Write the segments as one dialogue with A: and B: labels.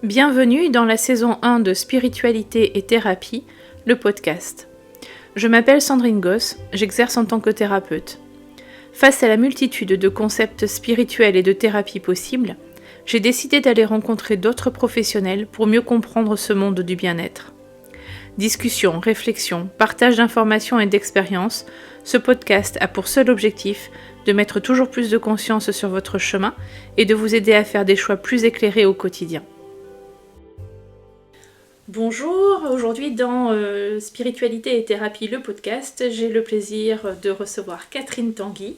A: Bienvenue dans la saison 1 de Spiritualité et Thérapie, le podcast. Je m'appelle Sandrine Goss, j'exerce en tant que thérapeute. Face à la multitude de concepts spirituels et de thérapie possibles, j'ai décidé d'aller rencontrer d'autres professionnels pour mieux comprendre ce monde du bien-être. Discussion, réflexion, partage d'informations et d'expériences, ce podcast a pour seul objectif de mettre toujours plus de conscience sur votre chemin et de vous aider à faire des choix plus éclairés au quotidien. Bonjour, aujourd'hui dans Spiritualité et Thérapie, le podcast, j'ai le plaisir de recevoir Catherine Tanguy.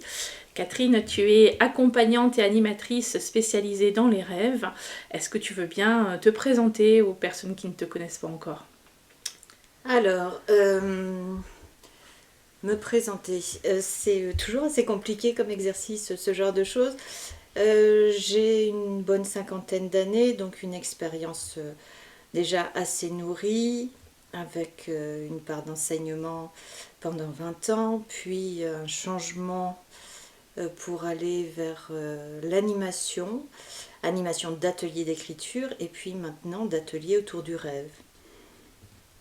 A: Catherine, tu es accompagnante et animatrice spécialisée dans les rêves. Est-ce que tu veux bien te présenter aux personnes qui ne te connaissent pas encore ?
B: Alors, me présenter, c'est toujours assez compliqué comme exercice, ce genre de choses. J'ai une bonne cinquantaine d'années, donc une expérience déjà assez nourrie, avec une part d'enseignement pendant 20 ans, puis un changement pour aller vers l'animation, animation d'ateliers d'écriture, et puis maintenant d'ateliers autour du rêve.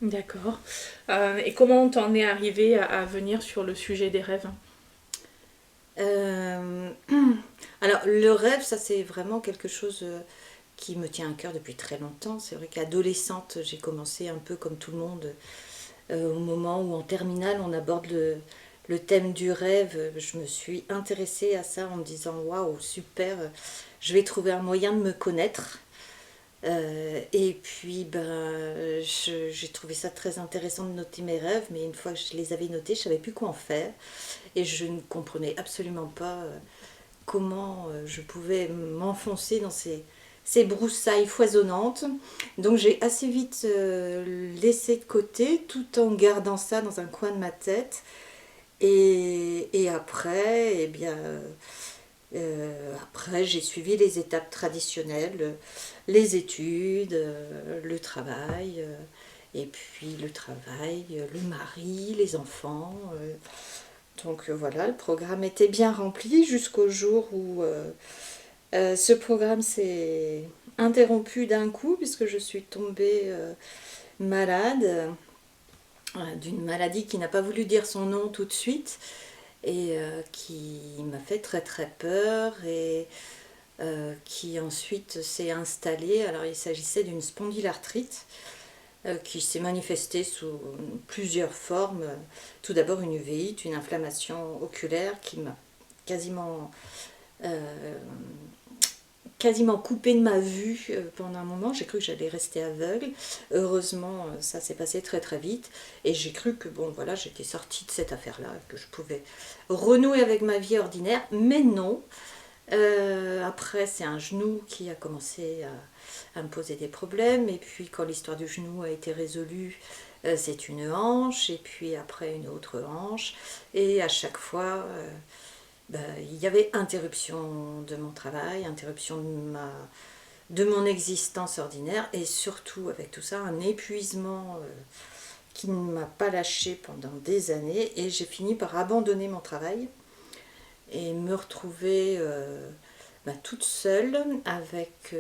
A: D'accord. Et comment t'en es arrivée à venir sur le sujet des rêves ?
B: Alors, le rêve, ça c'est vraiment quelque chose qui me tient à cœur depuis très longtemps. C'est vrai qu'adolescente, j'ai commencé un peu comme tout le monde, au moment où en terminale on aborde le thème du rêve. Je me suis intéressée à ça en me disant waouh, super, je vais trouver un moyen de me connaître. Et puis j'ai trouvé ça très intéressant de noter mes rêves, mais une fois que je les avais notés, je ne savais plus quoi en faire. Et je ne comprenais absolument pas comment je pouvais m'enfoncer dans ces broussailles foisonnantes. Donc j'ai assez vite laissé de côté, tout en gardant ça dans un coin de ma tête. Et après, après, j'ai suivi les étapes traditionnelles, les études, le travail, et puis le travail, le mari, les enfants. Donc voilà, le programme était bien rempli jusqu'au jour où ce programme s'est interrompu d'un coup, puisque je suis tombée malade, d'une maladie qui n'a pas voulu dire son nom tout de suite et qui m'a fait très très peur et qui ensuite s'est installée. Alors il s'agissait d'une spondylarthrite qui s'est manifestée sous plusieurs formes. Tout d'abord une uvéite, une inflammation oculaire qui m'a quasiment, euh, quasiment coupé de ma vue pendant un moment. J'ai cru que j'allais rester aveugle. Heureusement, ça s'est passé très très vite et j'ai cru que bon voilà, j'étais sortie de cette affaire-là, que je pouvais renouer avec ma vie ordinaire, mais non. Après, c'est un genou qui a commencé à me poser des problèmes. Et puis, quand l'histoire du genou a été résolue, c'est une hanche. Et puis, après, une autre hanche. Et à chaque fois, il y avait interruption de mon travail, interruption de mon existence ordinaire. Et surtout, avec tout ça, un épuisement qui ne m'a pas lâché pendant des années. Et j'ai fini par abandonner mon travail et me retrouver toute seule avec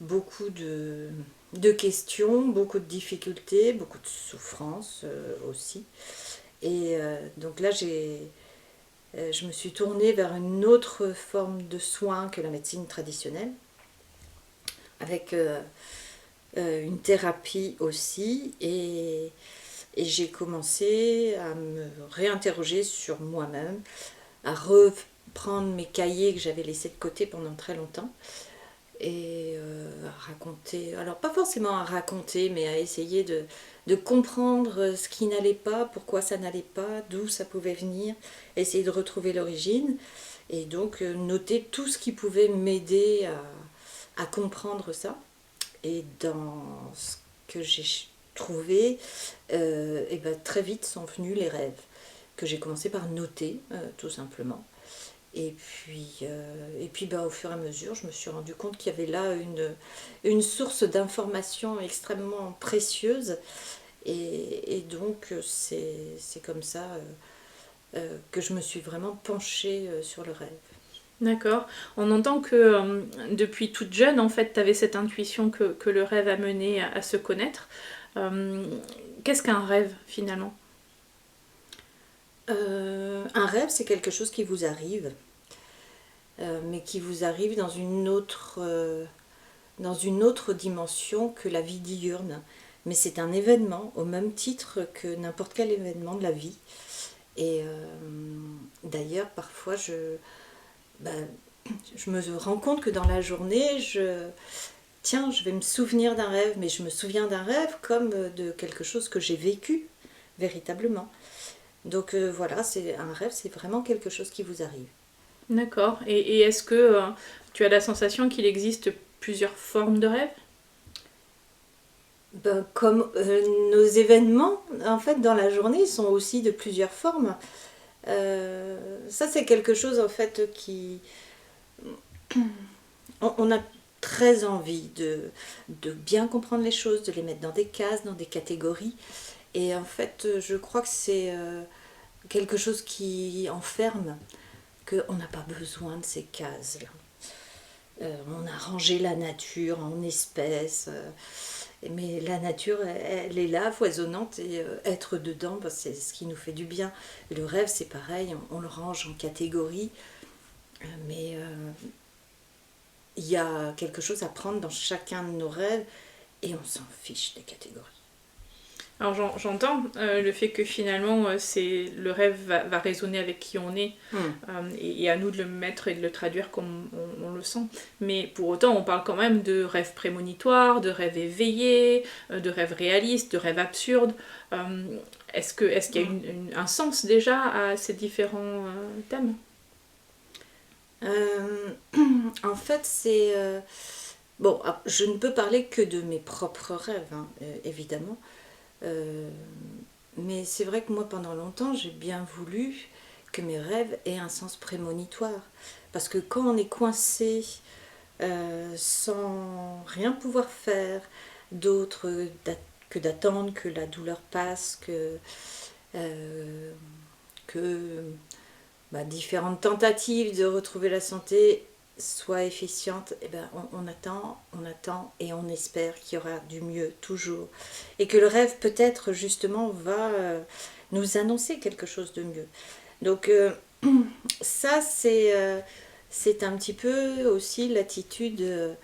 B: beaucoup de questions, beaucoup de difficultés, beaucoup de souffrances aussi. Et donc là, je me suis tournée vers une autre forme de soins que la médecine traditionnelle, avec une thérapie aussi. Et j'ai commencé à me réinterroger sur moi-même, à reprendre mes cahiers que j'avais laissés de côté pendant très longtemps et à raconter, alors pas forcément à raconter, mais à essayer de comprendre ce qui n'allait pas, pourquoi ça n'allait pas, d'où ça pouvait venir, essayer de retrouver l'origine et donc noter tout ce qui pouvait m'aider à comprendre ça. Et dans ce que j'ai trouvé, très vite sont venus les rêves que j'ai commencé par noter tout simplement. Et puis au fur et à mesure, je me suis rendu compte qu'il y avait là une source d'information extrêmement précieuse. Et donc, c'est comme ça que je me suis vraiment penchée sur le rêve.
A: D'accord. On entend que depuis toute jeune, en fait, tu avais cette intuition que le rêve a mené à se connaître. Euh, Qu'est-ce qu'un rêve finalement?
B: Un rêve, c'est quelque chose qui vous arrive, mais qui vous arrive dans une autre dimension que la vie diurne. Mais c'est un événement au même titre que n'importe quel événement de la vie. Et d'ailleurs, parfois, ben, je me rends compte que dans la journée, tiens, je vais me souvenir d'un rêve, mais je me souviens d'un rêve comme de quelque chose que j'ai vécu véritablement. Donc voilà, c'est un rêve, c'est vraiment quelque chose qui vous arrive.
A: D'accord. Et est-ce que tu as la sensation qu'il existe plusieurs formes de rêves?
B: Ben, comme nos événements, en fait, dans la journée, ils sont aussi de plusieurs formes. Ça, c'est quelque chose, en fait, qui... On a très envie de bien comprendre les choses, de les mettre dans des cases, dans des catégories. Et en fait, je crois que c'est quelque chose qui enferme, qu'on n'a pas besoin de ces cases-là. On a rangé la nature en espèces, mais la nature, elle est là, foisonnante, et être dedans, ben, c'est ce qui nous fait du bien. Le rêve, c'est pareil, on le range en catégories, mais il y a quelque chose à prendre dans chacun de nos rêves, et on s'en fiche des catégories.
A: Alors j'entends le fait que finalement le rêve va résonner avec qui on est et à nous de le mettre et de le traduire comme on le sent. Mais pour autant on parle quand même de rêve prémonitoire, de rêve éveillé, de rêve réaliste, de rêve absurde. Est-ce qu'il y a un sens déjà à ces différents thèmes?
B: En fait, c'est... bon, je ne peux parler que de mes propres rêves, hein, évidemment. Euh, mais c'est vrai que moi, pendant longtemps, j'ai bien voulu que mes rêves aient un sens prémonitoire. Parce que quand on est coincé sans rien pouvoir faire d'autre que d'attendre que la douleur passe, euh, que différentes tentatives de retrouver la santé soient efficientes, eh ben, on attend et on espère qu'il y aura du mieux toujours. Et que le rêve peut-être justement va nous annoncer quelque chose de mieux. Donc ça c'est un petit peu aussi l'attitude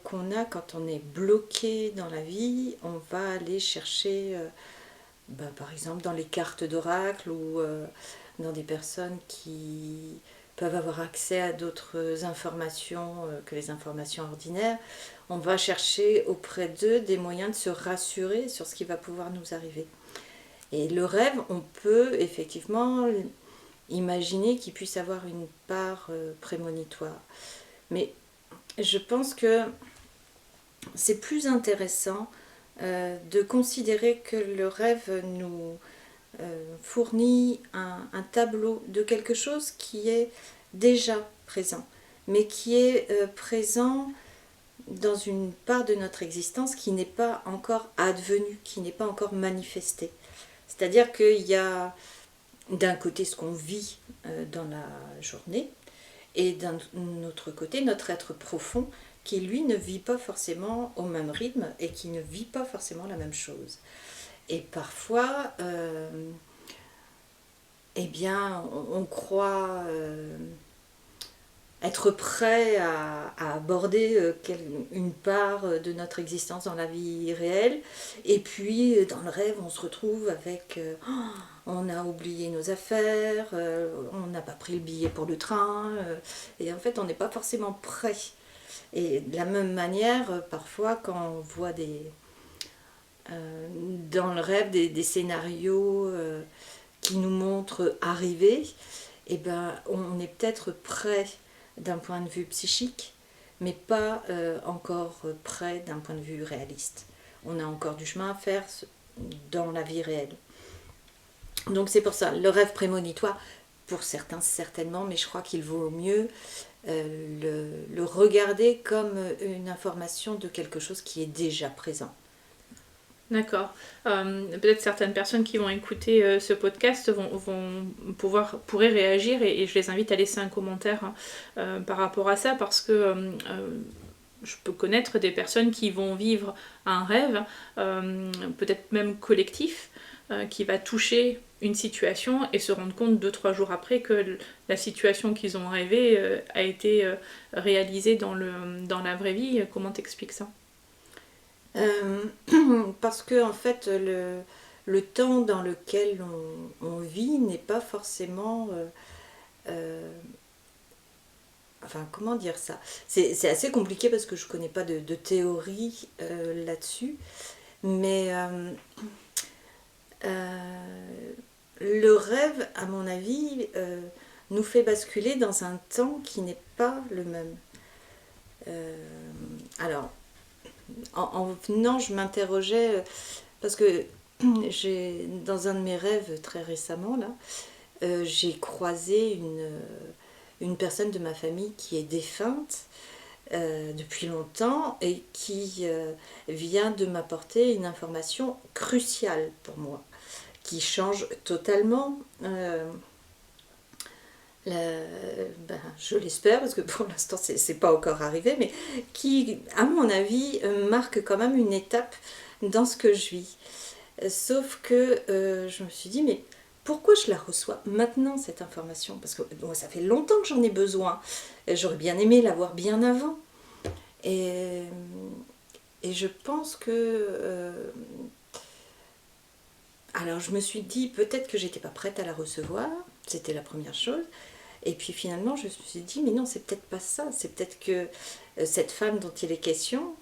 B: qu'on a quand on est bloqué dans la vie. On va aller chercher par exemple dans les cartes d'oracle ou dans des personnes qui peuvent avoir accès à d'autres informations que les informations ordinaires, on va chercher auprès d'eux des moyens de se rassurer sur ce qui va pouvoir nous arriver. Et le rêve, on peut effectivement imaginer qu'il puisse avoir une part prémonitoire. Mais je pense que c'est plus intéressant de considérer que le rêve nous fournit un tableau de quelque chose qui est déjà présent, mais qui est présent dans une part de notre existence qui n'est pas encore advenue, qui n'est pas encore manifestée. C'est-à-dire qu'il y a d'un côté ce qu'on vit dans la journée, et d'un autre côté notre être profond qui lui ne vit pas forcément au même rythme et qui ne vit pas forcément la même chose. Et parfois, eh bien, on croit être prêt à aborder une part de notre existence dans la vie réelle. Et puis, dans le rêve, on se retrouve avec... on a oublié nos affaires, on n'a pas pris le billet pour le train. Et en fait, on n'est pas forcément prêt. Et de la même manière, parfois, quand on voit dans le rêve des scénarios qui nous montrent arriver, eh ben, on est peut-être prêt d'un point de vue psychique, mais pas encore prêt d'un point de vue réaliste. On a encore du chemin à faire dans la vie réelle. Donc c'est pour ça, le rêve prémonitoire, pour certains certainement, mais je crois qu'il vaut mieux le regarder comme une information de quelque chose qui est déjà présent.
A: D'accord. Peut-être certaines personnes qui vont écouter ce podcast pourraient réagir et je les invite à laisser un commentaire par rapport à ça parce que je peux connaître des personnes qui vont vivre un rêve, peut-être même collectif, qui va toucher une situation et se rendre compte 2-3 jours après que la situation qu'ils ont rêvée a été réalisée dans la vraie vie. Comment t'expliques ça?
B: Parce que en fait le temps dans lequel on vit n'est pas forcément euh, enfin comment dire ça, c'est assez compliqué parce que je connais pas de théorie là-dessus, mais le rêve à mon avis nous fait basculer dans un temps qui n'est pas le même. Alors en venant, je m'interrogeais parce que dans un de mes rêves très récemment, là, j'ai croisé une personne de ma famille qui est défunte depuis longtemps et qui vient de m'apporter une information cruciale pour moi, qui change totalement je l'espère, parce que pour l'instant c'est pas encore arrivé, mais qui, à mon avis, marque quand même une étape dans ce que je vis. Sauf que je me suis dit, mais pourquoi je la reçois maintenant, cette information? Parce que bon, ça fait longtemps que j'en ai besoin. J'aurais bien aimé l'avoir bien avant. Et, et je pense que... alors je me suis dit, peut-être que j'étais pas prête à la recevoir. C'était la première chose. Et puis finalement, je me suis dit, mais non, c'est peut-être pas ça. C'est peut-être que cette femme dont il est question,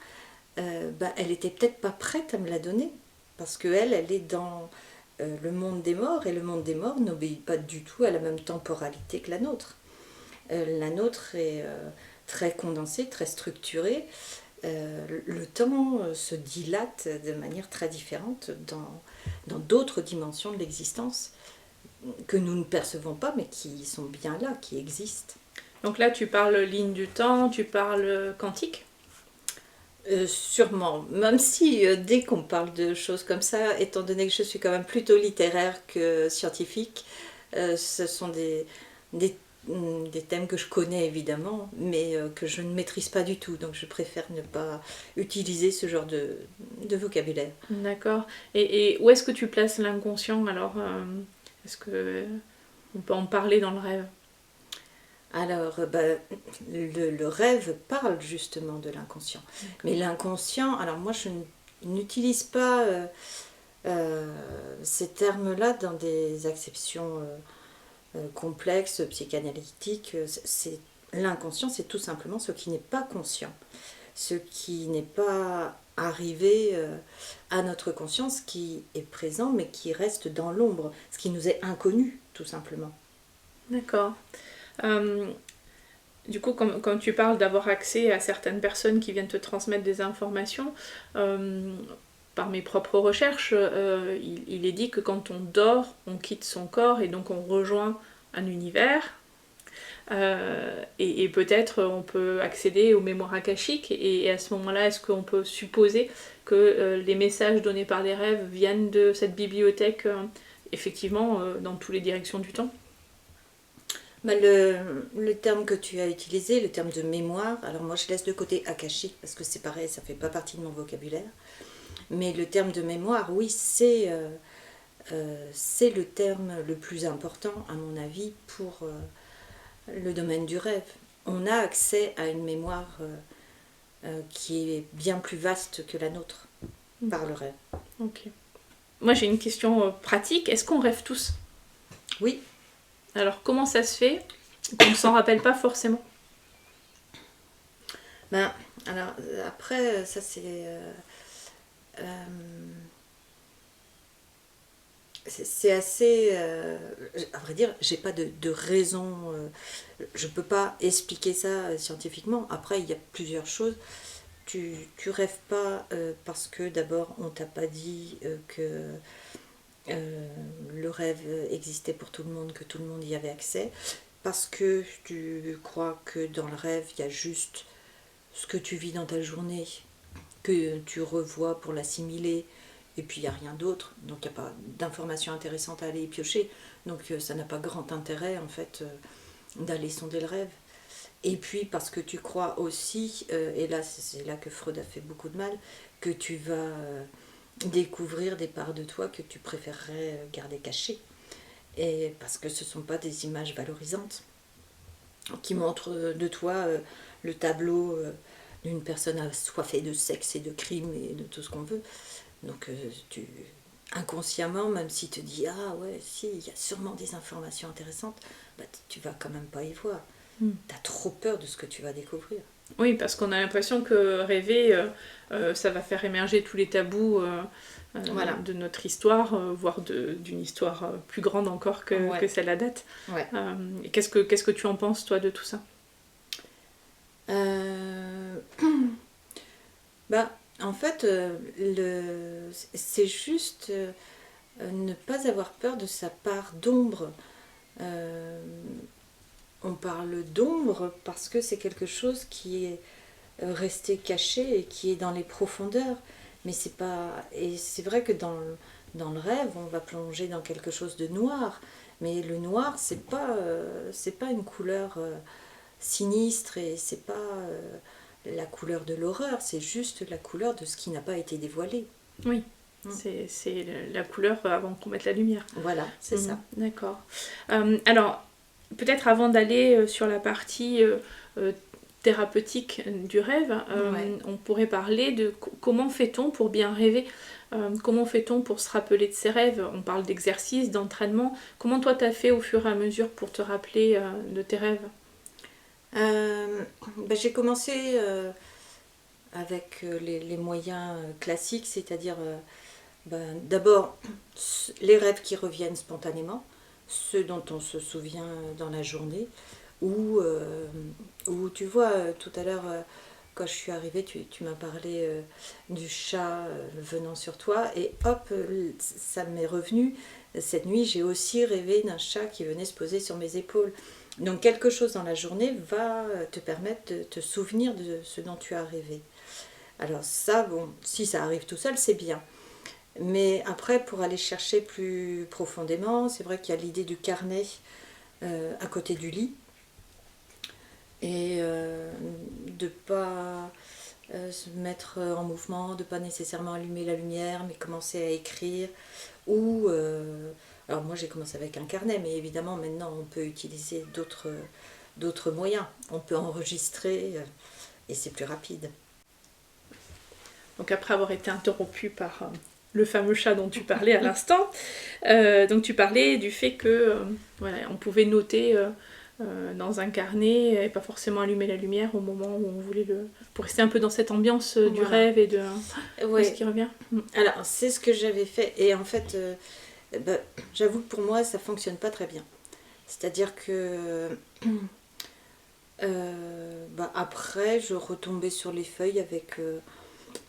B: elle était peut-être pas prête à me la donner. Parce qu'elle, elle est dans le monde des morts, et le monde des morts n'obéit pas du tout à la même temporalité que la nôtre. La nôtre est très condensée, très structurée. Le temps se dilate de manière très différente dans d'autres dimensions de l'existence que nous ne percevons pas, mais qui sont bien là, qui existent.
A: Donc là, tu parles ligne du temps, tu parles quantique?
B: Sûrement, même si dès qu'on parle de choses comme ça, étant donné que je suis quand même plutôt littéraire que scientifique, ce sont des thèmes que je connais évidemment, mais que je ne maîtrise pas du tout, donc je préfère ne pas utiliser ce genre de vocabulaire.
A: D'accord. Et où est-ce que tu places l'inconscient alors est-ce que on peut en parler dans le rêve?
B: Alors, le rêve parle justement de l'inconscient. Mais l'inconscient, alors moi je n'utilise pas ces termes-là dans des acceptions complexes, psychanalytiques. L'inconscient, c'est tout simplement ce qui n'est pas conscient, ce qui n'est pas arrivé à notre conscience, qui est présent mais qui reste dans l'ombre, ce qui nous est inconnu tout simplement.
A: D'accord. Euh, du coup, quand tu parles d'avoir accès à certaines personnes qui viennent te transmettre des informations, par mes propres recherches, il est dit que quand on dort, on quitte son corps et donc on rejoint un univers. Et peut-être on peut accéder aux mémoires akashiques et à ce moment-là, est-ce qu'on peut supposer que les messages donnés par les rêves viennent de cette bibliothèque, effectivement, dans toutes les directions du temps?
B: Le terme que tu as utilisé, le terme de mémoire, alors moi je laisse de côté akashique parce que c'est pareil, ça fait pas partie de mon vocabulaire. Mais le terme de mémoire, oui, c'est le terme le plus important, à mon avis, pour le domaine du rêve. On a accès à une mémoire qui est bien plus vaste que la nôtre par le rêve.
A: Ok. Moi j'ai une question pratique. Est-ce qu'on rêve tous?
B: Oui.
A: Alors comment ça se fait qu'on ne s'en rappelle pas forcément?
B: Alors après, ça c'est assez... à vrai dire, j'ai pas de raison... je peux pas expliquer ça scientifiquement. Après, il y a plusieurs choses. Tu rêves pas parce que d'abord, on t'a pas dit que le rêve existait pour tout le monde, que tout le monde y avait accès. Parce que tu crois que dans le rêve, il y a juste ce que tu vis dans ta journée, que tu revois pour l'assimiler Et puis il n'y a rien d'autre, donc il n'y a pas d'informations intéressantes à aller y piocher. Donc ça n'a pas grand intérêt en fait d'aller sonder le rêve. Et puis parce que tu crois aussi, et là c'est là que Freud a fait beaucoup de mal, que tu vas découvrir des parts de toi que tu préférerais garder cachées. Et parce que ce ne sont pas des images valorisantes qui montrent de toi le tableau d'une personne assoiffée de sexe et de crimes et de tout ce qu'on veut. Donc inconsciemment, même si tu te dis ah ouais, si, il y a sûrement des informations intéressantes, bah, tu vas quand même pas y voir. Tu as trop peur de ce que tu vas découvrir.
A: Oui, parce qu'on a l'impression que rêver, ça va faire émerger tous les tabous
B: Voilà.
A: de notre histoire, voire d'une histoire plus grande encore que celle à date.
B: Ouais.
A: Et qu'est-ce que tu en penses, toi, de tout ça?
B: Bah, en fait, c'est juste ne pas avoir peur de sa part d'ombre. On parle d'ombre parce que c'est quelque chose qui est resté caché et qui est dans les profondeurs. Mais c'est pas. Et c'est vrai que dans le rêve, on va plonger dans quelque chose de noir. Mais le noir, c'est pas une couleur sinistre et c'est pas la couleur de l'horreur, c'est juste la couleur de ce qui n'a pas été dévoilé.
A: Oui, c'est la couleur avant qu'on mette la lumière.
B: Voilà, c'est ça.
A: D'accord. Alors, peut-être avant d'aller sur la partie thérapeutique du rêve, on pourrait parler de comment fait-on pour bien rêver, comment fait-on pour se rappeler de ses rêves. On parle d'exercice, d'entraînement. Comment toi t'as fait au fur et à mesure pour te rappeler de tes rêves?
B: J'ai commencé avec les moyens classiques, c'est-à-dire d'abord les rêves qui reviennent spontanément, ceux dont on se souvient dans la journée, ou tu vois, tout à l'heure, quand je suis arrivée, tu m'as parlé du chat venant sur toi, et hop, ça m'est revenu. Cette nuit, j'ai aussi rêvé d'un chat qui venait se poser sur mes épaules. Donc quelque chose dans la journée va te permettre de te souvenir de ce dont tu as rêvé. Alors ça, bon, si ça arrive tout seul, c'est bien. Mais après, pour aller chercher plus profondément, c'est vrai qu'il y a l'idée du carnet à côté du lit. Et de ne pas se mettre en mouvement, de ne pas nécessairement allumer la lumière, mais commencer à écrire. Ou, alors moi j'ai commencé avec un carnet, mais évidemment maintenant on peut utiliser d'autres moyens. On peut enregistrer et c'est plus rapide.
A: Donc après avoir été interrompue par le fameux chat dont tu parlais à l'instant, donc tu parlais du fait que on pouvait noter dans un carnet et pas forcément allumer la lumière au moment où on voulait pour rester un peu dans cette ambiance du rêve et de ce qui revient.
B: Alors c'est ce que j'avais fait et en fait j'avoue que pour moi ça fonctionne pas très bien. C'est-à-dire que après je retombais sur les feuilles avec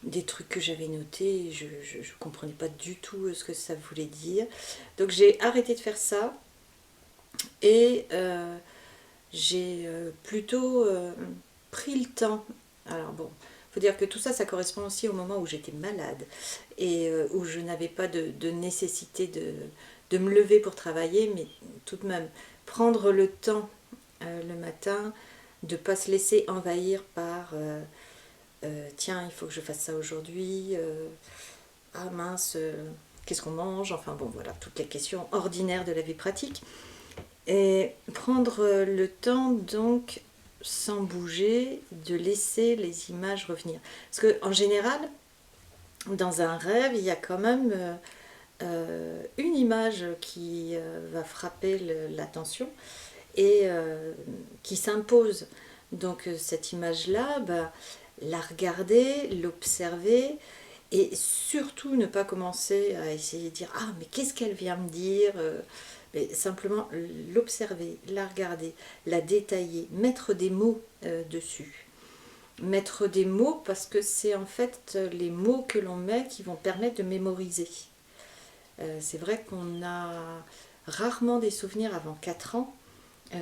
B: des trucs que j'avais notés et je comprenais pas du tout ce que ça voulait dire. Donc j'ai arrêté de faire ça et j'ai plutôt pris le temps. Alors bon, faut dire que tout ça, ça correspond aussi au moment où j'étais malade et où je n'avais pas de nécessité de me lever pour travailler, mais tout de même, prendre le temps le matin, de ne pas se laisser envahir par tiens, il faut que je fasse ça aujourd'hui, ah mince, qu'est-ce qu'on mange, enfin bon, voilà, toutes les questions ordinaires de la vie pratique. Et prendre le temps, donc, sans bouger, de laisser les images revenir. Parce qu'en général, dans un rêve, il y a quand même une image qui va frapper l'attention et qui s'impose. Donc cette image-là, la regarder, l'observer et surtout ne pas commencer à essayer de dire « Ah, mais qu'est-ce qu'elle vient me dire ?» Mais simplement l'observer, la regarder, la détailler, mettre des mots dessus. Mettre des mots parce que c'est en fait les mots que l'on met qui vont permettre de mémoriser. C'est vrai qu'on a rarement des souvenirs avant 4 ans,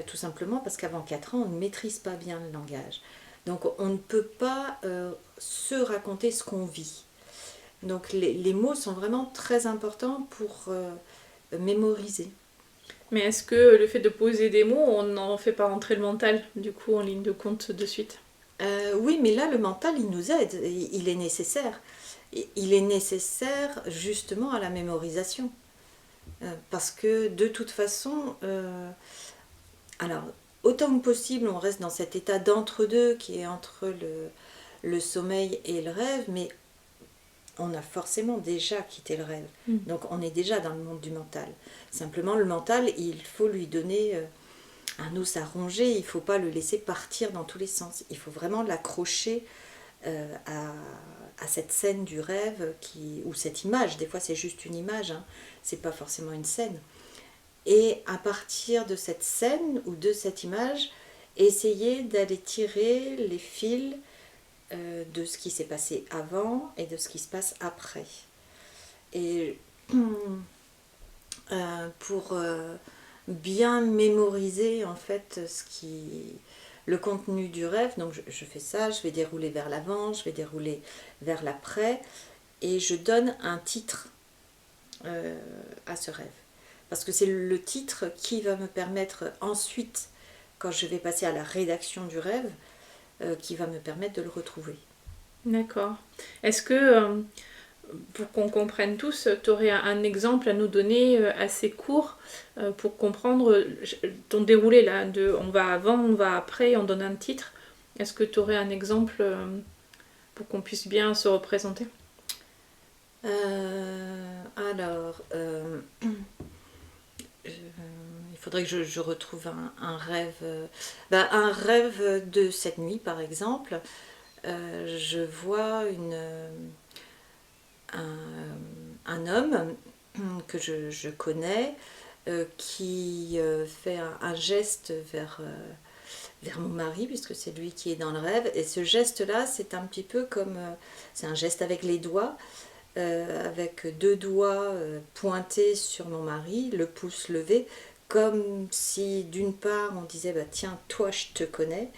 B: tout simplement parce qu'avant 4 ans, on ne maîtrise pas bien le langage. Donc on ne peut pas se raconter ce qu'on vit. Donc les mots sont vraiment très importants pour mémoriser.
A: Mais est-ce que le fait de poser des mots, on n'en fait pas rentrer le mental, du coup, en ligne de compte de suite?
B: Oui, mais là, le mental, il nous aide, il est nécessaire. Il est nécessaire justement à la mémorisation. Parce que de toute façon, alors, autant que possible, on reste dans cet état d'entre-deux qui est entre le sommeil et le rêve, mais on a forcément déjà quitté le rêve. Donc on est déjà dans le monde du mental. Simplement, le mental, il faut lui donner un os à ronger, il ne faut pas le laisser partir dans tous les sens. Il faut vraiment l'accrocher à cette scène du rêve, ou cette image. Des fois, c'est juste une image, hein. C'est pas forcément une scène. Et à partir de cette scène ou de cette image, essayer d'aller tirer les fils de ce qui s'est passé avant et de ce qui se passe après. Et pour bien mémoriser en fait le contenu du rêve, donc je fais ça, je vais dérouler vers l'avant, je vais dérouler vers l'après, et je donne un titre à ce rêve. Parce que c'est le titre qui va me permettre ensuite, quand je vais passer à la rédaction du rêve, qui va me permettre de le retrouver.
A: D'accord. Est-ce que, pour qu'on comprenne tous, tu aurais un exemple à nous donner assez court pour comprendre ton déroulé là, on va avant, on va après, on donne un titre. Est-ce que tu aurais un exemple pour qu'on puisse bien se représenter?
B: Il faudrait que je retrouve un rêve. Un rêve de cette nuit, par exemple. Je vois un homme que je connais qui fait un geste vers mon mari, puisque c'est lui qui est dans le rêve. Et ce geste-là, c'est un petit peu comme... c'est un geste avec les doigts. Avec 2 doigts pointés sur mon mari, le pouce levé, comme si d'une part on disait bah, tiens, toi je te connais,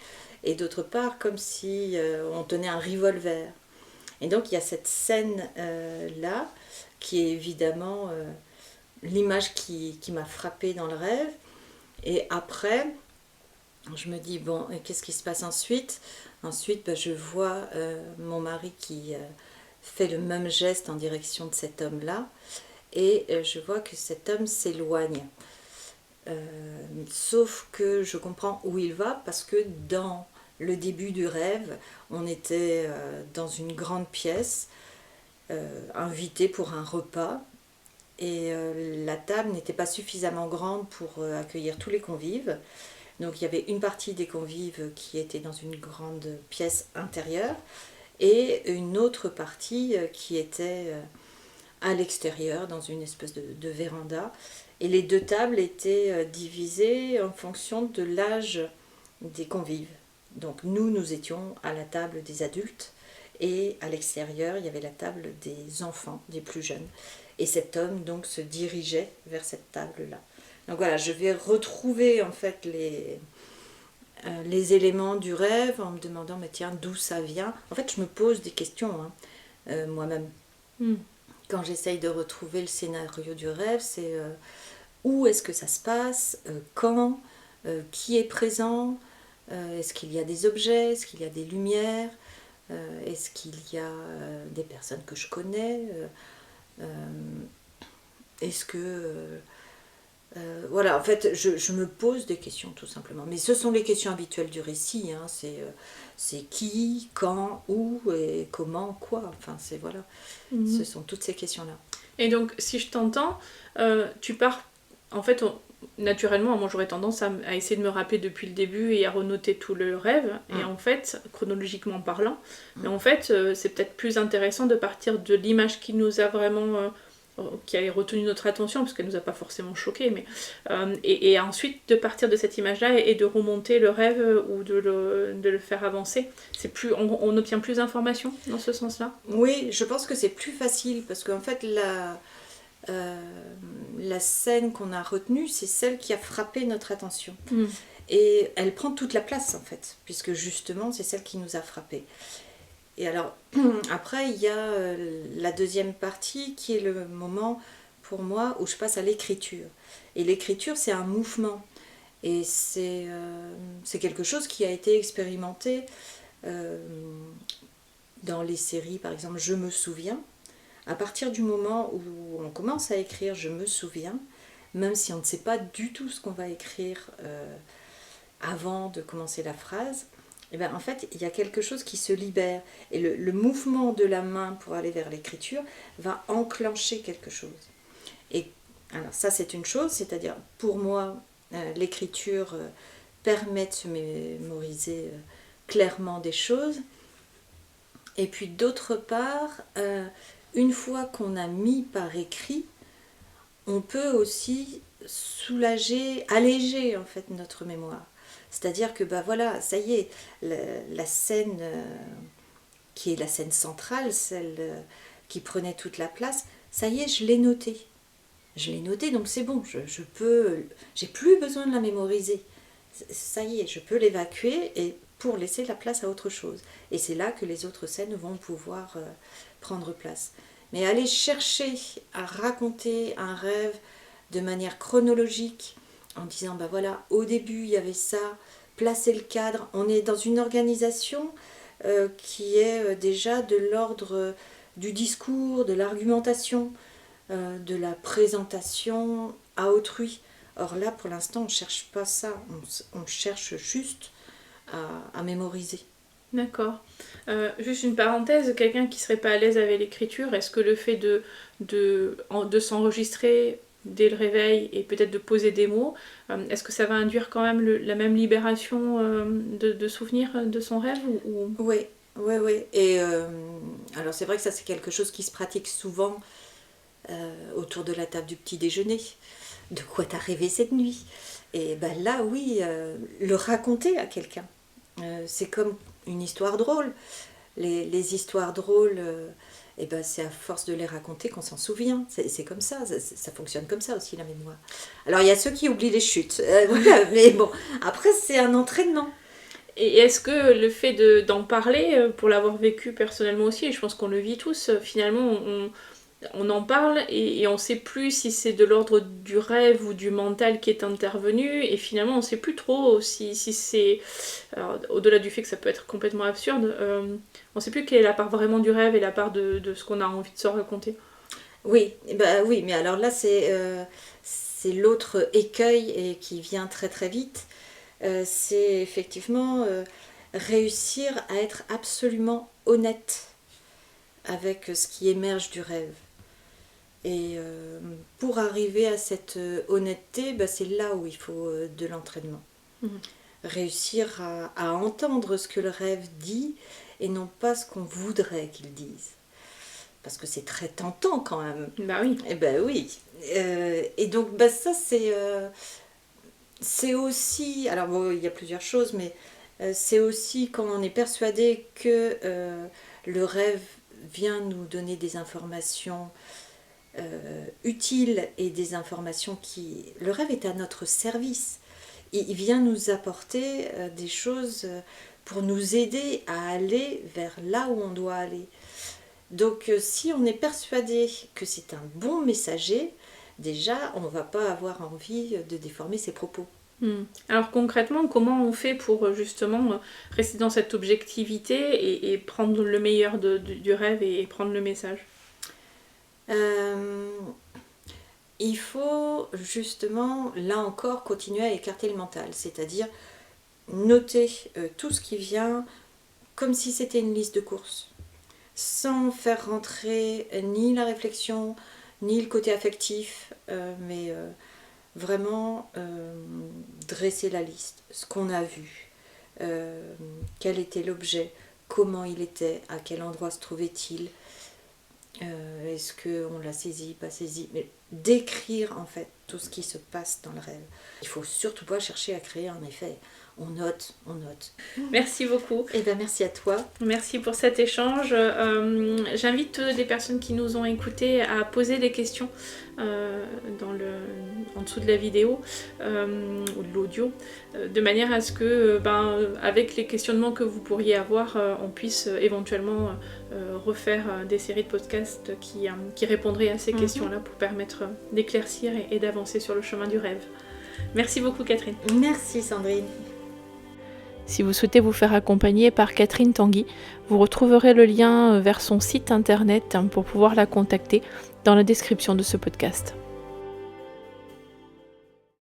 B: et d'autre part comme si on tenait un revolver. Et donc il y a cette scène là qui est évidemment l'image qui m'a frappée dans le rêve. Et après, je me dis bon, et qu'est-ce qui se passe ensuite? Ensuite, je vois mon mari qui fait le même geste en direction de cet homme-là, et je vois que cet homme s'éloigne. Sauf que je comprends où il va, parce que dans le début du rêve, on était dans une grande pièce, invité pour un repas, et la table n'était pas suffisamment grande pour accueillir tous les convives. Donc il y avait une partie des convives qui était dans une grande pièce intérieure, et une autre partie qui était à l'extérieur, dans une espèce de véranda. Et les 2 tables étaient divisées en fonction de l'âge des convives. Donc nous étions à la table des adultes, et à l'extérieur, il y avait la table des enfants, des plus jeunes. Et cet homme donc se dirigeait vers cette table-là. Donc voilà, je vais retrouver en fait les éléments du rêve en me demandant mais tiens, d'où ça vient. En fait, je me pose des questions moi-même. Quand j'essaye de retrouver le scénario du rêve, c'est où est-ce que ça se passe, quand, qui est présent, est-ce qu'il y a des objets, est-ce qu'il y a des lumières, est-ce qu'il y a des personnes que je connais, est-ce que... voilà, en fait, je me pose des questions tout simplement. Mais ce sont les questions habituelles du récit. Hein. C'est qui, quand, où, et comment, quoi. Enfin, c'est voilà. Ce sont toutes ces questions-là.
A: Et donc, si je t'entends, tu pars... En fait, naturellement, moi j'aurais tendance à essayer de me rappeler depuis le début et à renoter tout le rêve. Et en fait, chronologiquement parlant, mais en fait, c'est peut-être plus intéressant de partir de l'image qui nous a vraiment... qui a retenu notre attention, parce qu'elle nous a pas forcément choqués, mais et ensuite de partir de cette image-là et de remonter le rêve ou de le faire avancer. C'est plus, on obtient plus d'informations dans ce sens-là.
B: Oui, je pense que c'est plus facile, parce qu'en fait la scène qu'on a retenue, c'est celle qui a frappé notre attention. Et elle prend toute la place en fait, puisque justement c'est celle qui nous a frappé. Et alors, après, il y a la deuxième partie qui est le moment, pour moi, où je passe à l'écriture. Et l'écriture, c'est un mouvement. Et c'est quelque chose qui a été expérimenté euh, dans les séries, par exemple, Je me souviens. À partir du moment où on commence à écrire Je me souviens, même si on ne sait pas du tout ce qu'on va écrire avant de commencer la phrase, et ben en fait, il y a quelque chose qui se libère. Et le mouvement de la main pour aller vers l'écriture va enclencher quelque chose. Et alors ça, c'est une chose, c'est-à-dire pour moi, l'écriture permet de se mémoriser clairement des choses. Et puis d'autre part, une fois qu'on a mis par écrit, on peut aussi soulager, alléger en fait notre mémoire. C'est-à-dire que bah voilà, ça y est, la scène qui est la scène centrale, celle qui prenait toute la place, ça y est, je l'ai notée. Je l'ai notée, donc c'est bon, je peux, j'ai plus besoin de la mémoriser. Ça y est, je peux l'évacuer et pour laisser la place à autre chose. Et c'est là que les autres scènes vont pouvoir prendre place. Mais aller chercher à raconter un rêve de manière chronologique, en disant, ben voilà, au début il y avait ça, placer le cadre, on est dans une organisation qui est déjà de l'ordre du discours, de l'argumentation, de la présentation à autrui. Or là, pour l'instant, on ne cherche pas ça, on cherche juste à mémoriser.
A: D'accord. Juste une parenthèse, quelqu'un qui serait pas à l'aise avec l'écriture, est-ce que le fait de s'enregistrer dès le réveil et peut-être de poser des mots, est-ce que ça va induire quand même la même libération de souvenirs de son rêve
B: Oui, oui, oui. Et alors c'est vrai que ça c'est quelque chose qui se pratique souvent autour de la table du petit déjeuner. De quoi t'as rêvé cette nuit? Et ben là, oui, le raconter à quelqu'un. C'est comme une histoire drôle. Les histoires drôles, et ben c'est à force de les raconter qu'on s'en souvient. C'est comme ça fonctionne comme ça aussi la mémoire. Alors il y a ceux qui oublient les chutes, voilà, mais bon, après c'est un entraînement.
A: Et est-ce que le fait d'en parler, pour l'avoir vécu personnellement aussi, et je pense qu'on le vit tous, finalement on en parle et on sait plus si c'est de l'ordre du rêve ou du mental qui est intervenu et finalement on sait plus trop si c'est... Alors, au-delà du fait que ça peut être complètement absurde, on sait plus quelle est la part vraiment du rêve et la part de ce qu'on a envie de se raconter.
B: Oui, bah oui, mais alors là c'est l'autre écueil et qui vient très très vite. C'est effectivement réussir à être absolument honnête avec ce qui émerge du rêve. Et pour arriver à cette honnêteté, bah, c'est là où il faut de l'entraînement.
A: Mhm.
B: Réussir à entendre ce que le rêve dit et non pas ce qu'on voudrait qu'il dise. Parce que c'est très tentant quand même.
A: Bah oui.
B: Eh ben oui. Et donc bah, ça c'est aussi... Alors bon, il y a plusieurs choses, mais c'est aussi quand on est persuadé que le rêve vient nous donner des informations utiles et des informations qui... Le rêve est à notre service. Il vient nous apporter des choses pour nous aider à aller vers là où on doit aller. Donc si on est persuadé que c'est un bon messager, déjà on ne va pas avoir envie de déformer ses propos.
A: Alors concrètement, comment on fait pour justement rester dans cette objectivité et prendre le meilleur du rêve et prendre le message?
B: Il faut justement, là encore, continuer à écarter le mental, c'est-à-dire noter tout ce qui vient comme si c'était une liste de courses, sans faire rentrer ni la réflexion, ni le côté affectif, mais vraiment dresser la liste, ce qu'on a vu, quel était l'objet, comment il était, à quel endroit se trouvait-il, est-ce qu'on l'a saisi, pas saisi, mais décrire en fait tout ce qui se passe dans le rêve. Il faut surtout pas chercher à créer un effet. on note.
A: Merci beaucoup.
B: Et bien merci à toi.
A: Merci pour cet échange. J'invite des personnes qui nous ont écoutés à poser des questions en dessous de la vidéo ou de l'audio, de manière à ce que, avec les questionnements que vous pourriez avoir, on puisse éventuellement refaire des séries de podcasts qui répondraient à ces questions-là pour permettre d'éclaircir et d'avancer sur le chemin du rêve. Merci beaucoup, Catherine.
B: Merci, Sandrine.
A: Si vous souhaitez vous faire accompagner par Catherine Tanguy, vous retrouverez le lien vers son site internet pour pouvoir la contacter dans la description de ce podcast.